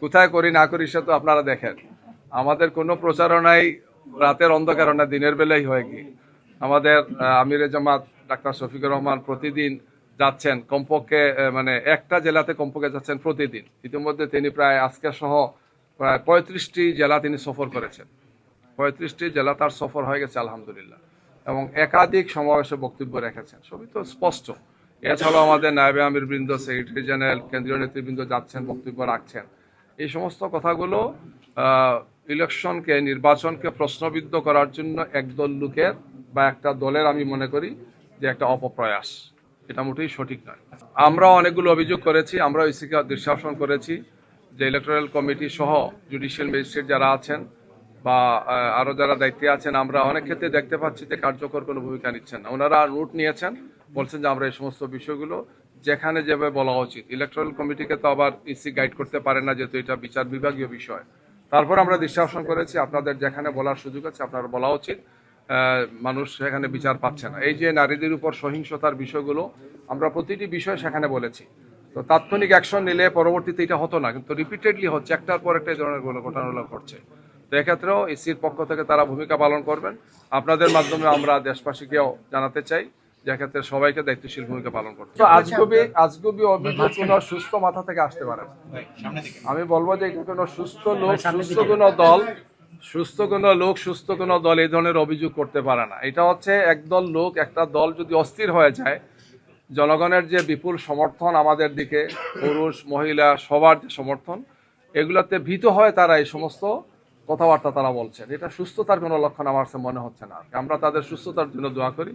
কোথায় করি না করি সে তো আপনারা দেখেন। আমাদের কোনো প্রচারণাই রাতের অন্ধকার না, দিনের বেলায় হয় কি। আমাদের আমিরে জামাত ডাক্তার শফিকুর রহমান প্রতিদিন যাচ্ছেন কমপক্ষে মানে একটা জেলাতে কমপক্ষে যাচ্ছেন প্রতিদিন। ইতিমধ্যে তিনি প্রায় আজকে সহ প্রায় 35টি জেলা তিনি সফর করেছেন। 35টি জেলা তার সফর হয়ে গেছে আলহামদুলিল্লাহ, এবং একাধিক সমাবেশে বক্তব্য রেখেছেন। সবই তো স্পষ্ট। এছাড়াও আমাদের নায়েবে আমির বৃন্দ, সেক্রেটারি জেনারেল, কেন্দ্রীয় নেতৃবৃন্দ যাচ্ছেন, বক্তব্য রাখছেন। এই সমস্ত কথাগুলো ইলেকশনকে, নির্বাচনকে প্রশ্নবিদ্ধ করার জন্য একদল লোকের বা একটা দলের, আমি মনে করি যে একটা অপপ্রয়াস। এটা মোটেই সঠিক নয়। আমরা অনেকগুলো অভিযোগ করেছি, আমরা ইসিকে দৃশ্যমান করেছি যে ইলেকট্রাল কমিটি সহ জুডিশিয়াল ম্যাজিস্ট্রেট যারা আছেন বা আরো যারা দায়িত্বে আছেন, আমরা অনেক ক্ষেত্রে দেখতে পাচ্ছি যে কার্যকর কোনো ভূমিকা নিচ্ছেন না। ওনারা রুট নিয়েছেন, বলছেন যে আমরা এই সমস্ত বিষয়গুলো যেখানে যেভাবে বলা উচিত। ইলেকট্রাল কমিটিকে তো আবার ইসি গাইড করতে পারে না, যেহেতু এটা বিচার বিভাগীয় বিষয়। তারপর আমরা দৃষ্টি করেছি আপনাদের যেখানে বলার সুযোগ আছে আপনারা বলা উচিত। মানুষ সেখানে বিচার পাচ্ছে না। এই যে নারীদের উপর সহিংসতার বিষয়গুলো আমরা প্রতিটি বিষয় সেখানে বলেছি। তো তাৎক্ষণিক অ্যাকশন নিলে পরবর্তীতে এটা হতো না, কিন্তু রিপিটেডলি হচ্ছে, একটার পর একটা এই ধরনের ঘটনাগুলো ঘটছে। তো এক্ষেত্রেও ইসির পক্ষ থেকে তারা ভূমিকা পালন করবেন। আপনাদের মাধ্যমে আমরা দেশবাসীকেও জানাতে চাই যে এক্ষেত্রে সবাইকে দায়িত্বশীল ভূমিকা পালন করতে। আজগুবি অভিযোগ কোনো সুস্থ মাথা থেকে আসতে পারে না। আমি বলবো যে এটা কোনো সুস্থ লোক, সুস্থ কোনো দল, সুস্থ কোনো দল এই ধরনের অভিযোগ করতে পারে না। এটা হচ্ছে একদল লোক, একটা দল যদি অস্থির হয়ে যায়, জনগণের যে বিপুল সমর্থন আমাদের দিকে, পুরুষ মহিলা সবার যে সমর্থন, এগুলাতে ভীত হয় তারা এই সমস্ত কথাবার্তা তারা বলছেন। এটা সুস্থতার কোনো লক্ষণ আমার কাছে মনে হচ্ছে না। আমরা তাদের সুস্থতার জন্য দোয়া করি।